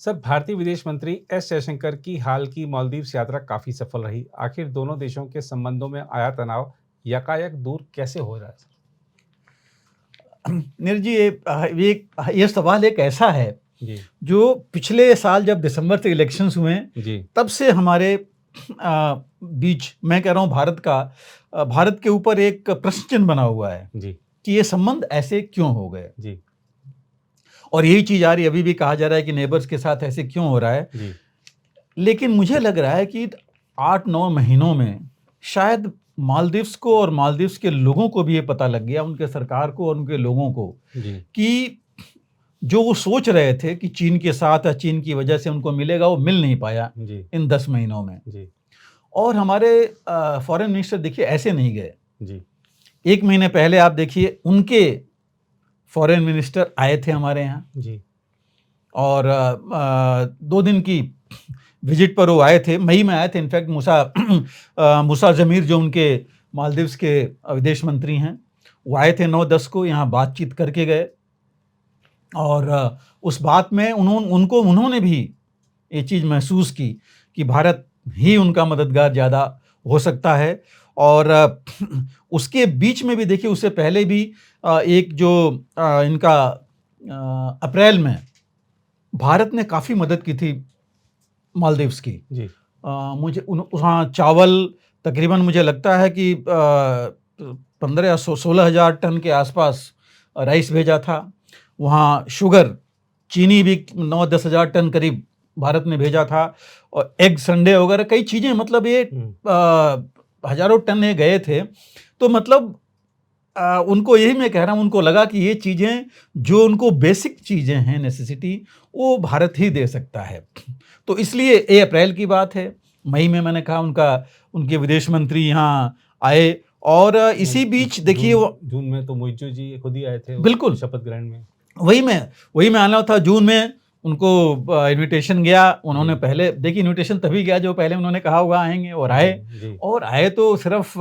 Sir, भारतीय विदेश मंत्री एस जयशंकर की हाल की मालदीव्स यात्रा काफी सफल रही। आखिर दोनों देशों के संबंधों में आया तनाव यकायक दूर कैसे हो रहा है सर? नीरज जी, ये सवाल एक ऐसा है जी। जो पिछले साल जब दिसंबर से इलेक्शंस हुए जी। तब से हमारे बीच, मैं कह रहा हूँ भारत के ऊपर एक प्रश्न चिन्ह बना हुआ है जी। कि ये संबंध ऐसे क्यों हो गए। जी। और यही चीज आ रही, अभी भी कहा जा रहा है कि नेबर्स के साथ ऐसे क्यों हो रहा है। जी। लेकिन मुझे लग रहा है कि 8-9 महीनों में शायद मालदीव्स को और मालदीव्स के लोगों को भी ये पता लग गया, उनके सरकार को और उनके लोगों को, जी। कि जो वो सोच रहे थे कि चीन के साथ या चीन की वजह से उनको मिलेगा, वो मिल नहीं पाया जी। इन 10 महीनों में। जी। और हमारे फॉरेन मिनिस्टर देखिए ऐसे नहीं गए। जी। 1 महीने पहले आप देखिए उनके फॉरेन मिनिस्टर आए थे हमारे यहाँ, जी। और 2 दिन की विजिट पर वो आए थे, मई में आए थे। इनफैक्ट मूसा जमीर जो उनके मालदीव्स के विदेश मंत्री हैं, वो आए थे 9-10 को, यहाँ बातचीत करके गए। और उस बात में उन्होंने भी ये चीज़ महसूस की कि भारत ही उनका मददगार ज़्यादा हो सकता है। और उसके बीच में भी देखिए, उससे पहले भी एक जो इनका अप्रैल में भारत ने काफ़ी मदद की थी मालदीव्स की। जी। मुझे वहाँ चावल तकरीबन मुझे लगता है कि 15 या 16 हज़ार टन के आसपास राइस भेजा था। वहाँ शुगर, चीनी भी 9-10 हज़ार टन करीब भारत ने भेजा था, और एग संडे वगैरह कई चीज़ें, मतलब ये हज़ारों टन ये गए थे। तो मतलब उनको, यही मैं कह रहा हूँ, उनको लगा कि ये चीज़ें जो उनको बेसिक चीज़ें हैं, नेसेसिटी, वो भारत ही दे सकता है। तो इसलिए ये अप्रैल की बात है। मई में मैंने कहा उनके विदेश मंत्री यहाँ आए, और इसी बीच देखिए जून में तो मोइजो जी खुद ही आए थे बिल्कुल शपथ ग्रहण में। वही में आना था। जून में उनको इनविटेशन गया। उन्होंने पहले देखिए, इनविटेशन तभी गया जो पहले उन्होंने कहा हुआ आएंगे, और आए। और आए तो सिर्फ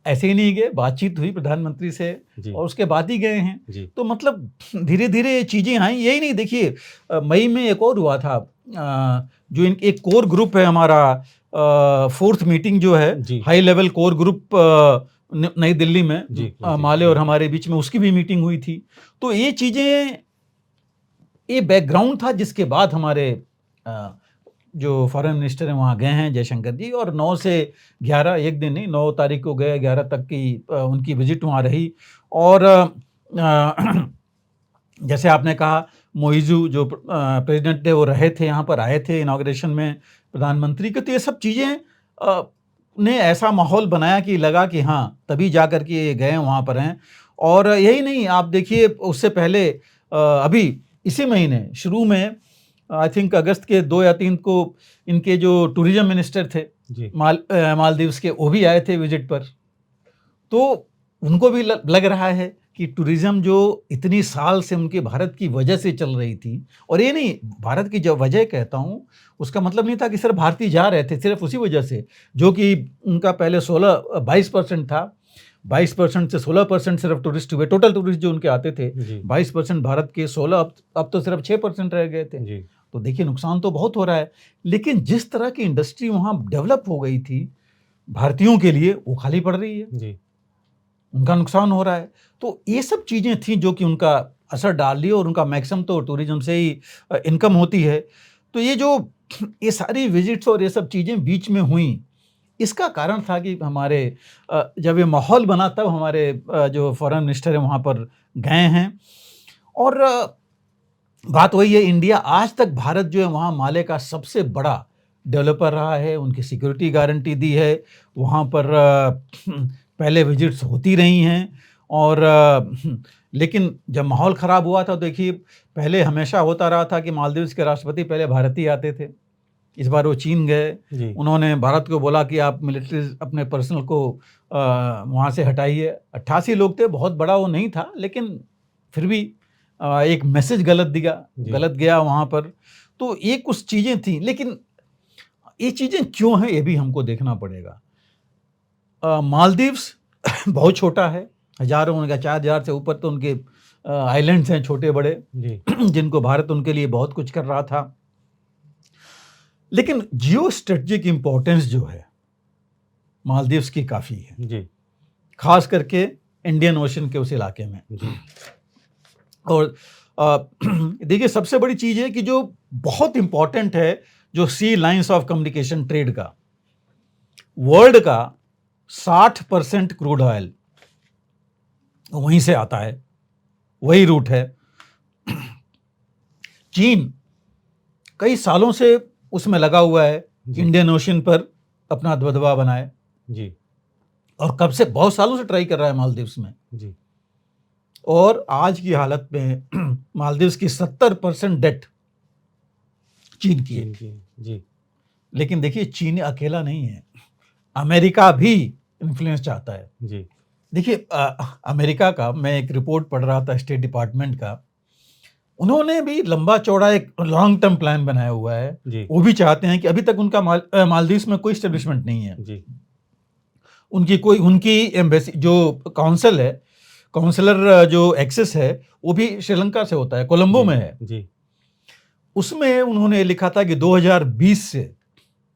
ऐसे ही नहीं गए, बातचीत हुई प्रधानमंत्री से, और उसके बाद ही गए हैं। तो मतलब धीरे धीरे ये चीज़ें आई। यही नहीं, देखिए मई में एक और हुआ था, जो एक कोर ग्रुप है हमारा, 4th मीटिंग जो है, हाई लेवल कोर ग्रुप नई दिल्ली में, माले और हमारे बीच में, उसकी भी मीटिंग हुई थी। तो ये चीज़ें, ये बैकग्राउंड था जिसके बाद हमारे जो फॉरेन मिनिस्टर हैं वहाँ गए हैं, जयशंकर जी। और 9 से 11, एक दिन नहीं, 9 तारीख को गए, 11 तक की उनकी विजिट वहाँ रही। और जैसे आपने कहा, मोइजू जो प्रेसिडेंट थे, वो रहे थे, यहाँ पर आए थे इनॉग्रेशन में प्रधानमंत्री के। तो ये सब चीज़ें ने ऐसा माहौल बनाया कि लगा कि हाँ, तभी जा कर के गए वहाँ पर हैं। और यही नहीं, आप देखिए उससे पहले अभी इसी महीने शुरू में, आई थिंक अगस्त के 2 या 3 को, इनके जो टूरिज्म मिनिस्टर थे मालदीव्स के, वो भी आए थे विजिट पर। तो उनको भी लग रहा है कि टूरिज्म जो इतनी साल से उनके भारत की वजह से चल रही थी, और ये नहीं, भारत की जो वजह कहता हूँ, उसका मतलब नहीं था कि सिर्फ भारतीय जा रहे थे सिर्फ उसी वजह से, जो कि उनका पहले 22% था। 22% से 16% सिर्फ टूरिस्ट हुए। टोटल टूरिस्ट जो उनके आते थे 22% भारत के, 16, अब तो सिर्फ 6% रह गए थे। तो देखिए, नुकसान तो बहुत हो रहा है। लेकिन जिस तरह की इंडस्ट्री वहाँ डेवलप हो गई थी भारतीयों के लिए, वो खाली पड़ रही है, उनका नुकसान हो रहा है। तो ये सब चीज़ें थी जो कि उनका असर डाल रही है, और उनका मैक्सिमम तो टूरिज्म से ही इनकम होती है। तो ये सारी विजिट्स और ये सब चीज़ें बीच में हुई, इसका कारण था कि हमारे जब ये माहौल बना, तब हमारे जो फॉरेन मिनिस्टर हैं वहाँ पर गए हैं। और बात वही है, इंडिया आज तक, भारत जो है वहाँ माले का सबसे बड़ा डेवलपर रहा है, उनकी सिक्योरिटी गारंटी दी है वहाँ पर। पहले विजिट्स होती रही हैं। और लेकिन जब माहौल ख़राब हुआ था, देखिए पहले हमेशा होता रहा था कि मालदीव्स के राष्ट्रपति पहले भारत ही आते थे। इस बार वो चीन गए, उन्होंने भारत को बोला कि आप मिलिट्री अपने पर्सनल को वहाँ से हटाइए। 88 लोग थे, बहुत बड़ा वो नहीं था, लेकिन फिर भी एक मैसेज गलत गया वहाँ पर। तो ये कुछ चीज़ें थी, लेकिन ये चीज़ें क्यों हैं, ये भी हमको देखना पड़ेगा। मालदीव्स बहुत छोटा है, हजारों, उनका 4,000 से ऊपर तो उनके आइलैंड्स हैं छोटे बड़े, जी, जिनको भारत उनके लिए बहुत कुछ कर रहा था। लेकिन जियो स्ट्रेटजिक इंपॉर्टेंस जो है मालदीव्स की काफ़ी है, जी, खास करके इंडियन ओशन के उस इलाके में। जी, और देखिए सबसे बड़ी चीज़ है कि जो बहुत इंपॉर्टेंट है, जो सी लाइंस ऑफ कम्युनिकेशन ट्रेड का, वर्ल्ड का 60% क्रूड ऑयल वहीं से आता है, वही रूट है। चीन कई सालों से उसमें लगा हुआ है जी, इंडियन ओशन पर अपना दबदबा बनाए, जी, और कब से, बहुत सालों से ट्राई कर रहा है मालदीव्स में। जी, और आज की हालत में मालदीव्स की 70% डेट चीन की है। चीन की, जी, लेकिन देखिए चीन अकेला नहीं है, अमेरिका भी इन्फ्लुएंस चाहता है। जी, देखिए अमेरिका का, मैं एक रिपोर्ट पढ़ रहा था स्टेट डिपार्टमेंट का, उन्होंने भी लंबा चौड़ा एक लॉन्ग टर्म प्लान बनाया हुआ है। जी, वो भी चाहते हैं कि अभी तक उनका मालदीव्स में कोई एस्टेब्लिशमेंट नहीं है, जी, उनकी एम्बेसी जो काउंसिल है, काउंसलर जो एक्सेस है, वो भी श्रीलंका से होता है, कोलंबो में है। जी, उसमें उन्होंने लिखा था कि 2020 से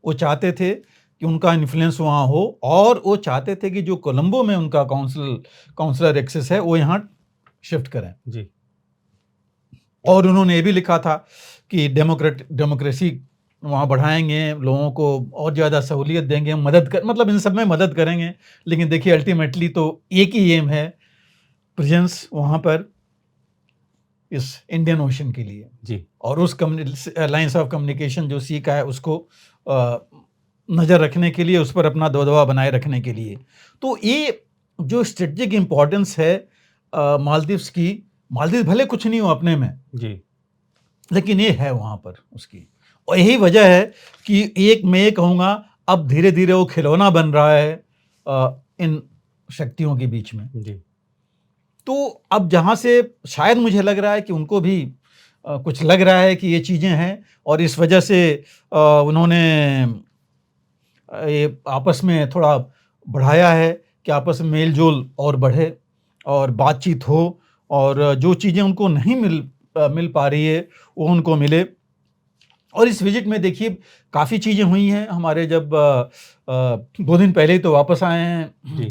वो चाहते थे कि उनका इन्फ्लुएंस वहाँ हो, और वो चाहते थे कि जो कोलंबो में उनका काउंसलर एक्सेस है वो यहाँ शिफ्ट करें। जी, और उन्होंने ये भी लिखा था कि डेमोक्रेसी वहाँ बढ़ाएंगे, लोगों को और ज़्यादा सहूलियत देंगे, मतलब इन सब में मदद करेंगे। लेकिन देखिए अल्टीमेटली तो एक ही एम है, प्रेजेंस वहाँ पर इस इंडियन ओशन के लिए, जी, और उस लाइंस ऑफ कम्युनिकेशन जो सी का है उसको नज़र रखने के लिए, उस पर अपना दबदबा बनाए रखने के लिए। तो ये जो स्ट्रेटजिक इम्पोर्टेंस है मालदीव्स की, मालदीव भले कुछ नहीं हो अपने में, जी, लेकिन ये है वहाँ पर उसकी। और यही वजह है कि मैं ये कहूँगा, अब धीरे धीरे वो खिलौना बन रहा है इन शक्तियों के बीच में। जी, तो अब जहाँ से शायद मुझे लग रहा है कि उनको भी कुछ लग रहा है कि ये चीज़ें हैं, और इस वजह से उन्होंने ये आपस में थोड़ा बढ़ाया है कि आपस में मेल जोल और बढ़े और बातचीत हो, और जो चीज़ें उनको नहीं मिल पा रही है वो उनको मिले। और इस विजिट में देखिए काफ़ी चीज़ें हुई हैं। हमारे जब 2 दिन पहले ही तो वापस आए हैं जी,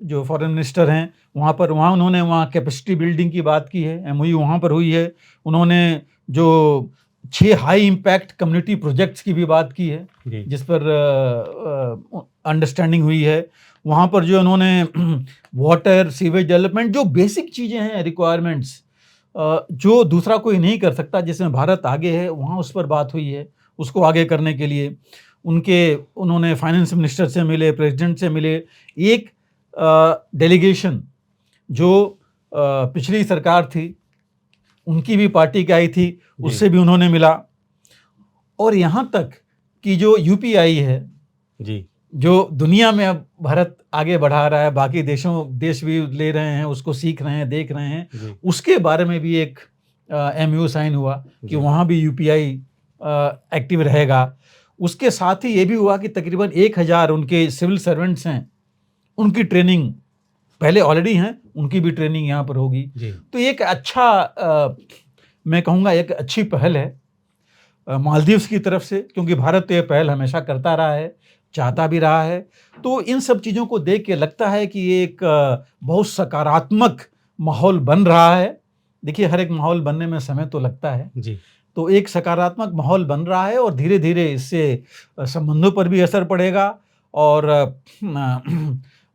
जो फॉरेन मिनिस्टर हैं, वहाँ उन्होंने वहाँ कैपेसिटी बिल्डिंग की बात की है, एमओयू वहाँ पर हुई है। उन्होंने जो 6 हाई इम्पैक्ट कम्युनिटी प्रोजेक्ट्स की भी बात की है, जी, जिस पर अंडरस्टैंडिंग हुई है। वहाँ पर जो उन्होंने वाटर सीवेज डेवलपमेंट, जो बेसिक चीज़ें हैं, रिक्वायरमेंट्स जो दूसरा कोई नहीं कर सकता, जिसमें भारत आगे है, वहाँ उस पर बात हुई है, उसको आगे करने के लिए। उन्होंने फाइनेंस मिनिस्टर से मिले, प्रेसिडेंट से मिले। एक डेलीगेशन जो पिछली सरकार थी उनकी भी पार्टी की आई थी, उससे भी उन्होंने मिला। और यहाँ तक कि जो यूपीआई है, जी, जो दुनिया में अब भारत आगे बढ़ा रहा है, बाकी देश भी ले रहे हैं, उसको सीख रहे हैं, देख रहे हैं, जी, उसके बारे में भी एक एमयू साइन हुआ कि जी, वहाँ भी यूपीआई एक्टिव रहेगा। उसके साथ ही ये भी हुआ कि तकरीबन 1000 उनके सिविल सर्वेंट्स हैं, उनकी ट्रेनिंग पहले ऑलरेडी हैं, उनकी भी ट्रेनिंग यहाँ पर होगी। जी, तो एक अच्छा मैं कहूँगा एक अच्छी पहल है मालदीव्स की तरफ से, क्योंकि भारत ये पहल हमेशा करता रहा है, चाहता भी रहा है। तो इन सब चीज़ों को देख के लगता है कि ये एक बहुत सकारात्मक माहौल बन रहा है। देखिए हर एक माहौल बनने में समय तो लगता है, जी, तो एक सकारात्मक माहौल बन रहा है, और धीरे धीरे इससे संबंधों पर भी असर पड़ेगा। और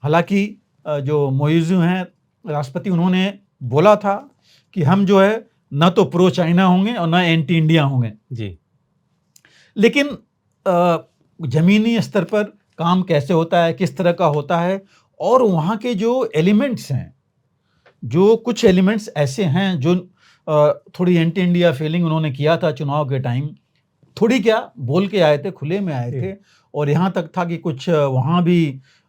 हालांकि जो मोइज़ू हैं राष्ट्रपति, उन्होंने बोला था कि हम जो है न तो प्रो चाइना होंगे और न एंटी इंडिया होंगे, जी, लेकिन ज़मीनी स्तर पर काम कैसे होता है, किस तरह का होता है, और वहाँ के जो एलिमेंट्स हैं, जो कुछ एलिमेंट्स ऐसे हैं जो थोड़ी एंटी इंडिया फीलिंग उन्होंने किया था चुनाव के टाइम, थोड़ी क्या बोल के आए थे, खुले में आए थे। और यहाँ तक था कि कुछ वहाँ भी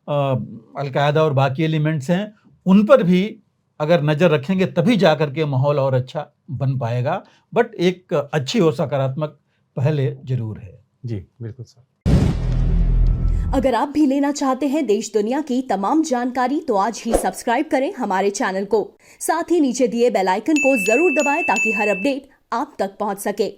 अलकायदा और बाकी एलिमेंट्स हैं, उन पर भी अगर नज़र रखेंगे तभी जा कर के माहौल और अच्छा बन पाएगा। बट एक अच्छी और सकारात्मक पहल जरूर है। जी, बिल्कुल सर। अगर आप भी लेना चाहते हैं देश दुनिया की तमाम जानकारी तो आज ही सब्सक्राइब करें हमारे चैनल को। साथ ही नीचे दिए बेल आइकन को जरूर दबाएं ताकि हर अपडेट आप तक पहुंच सके।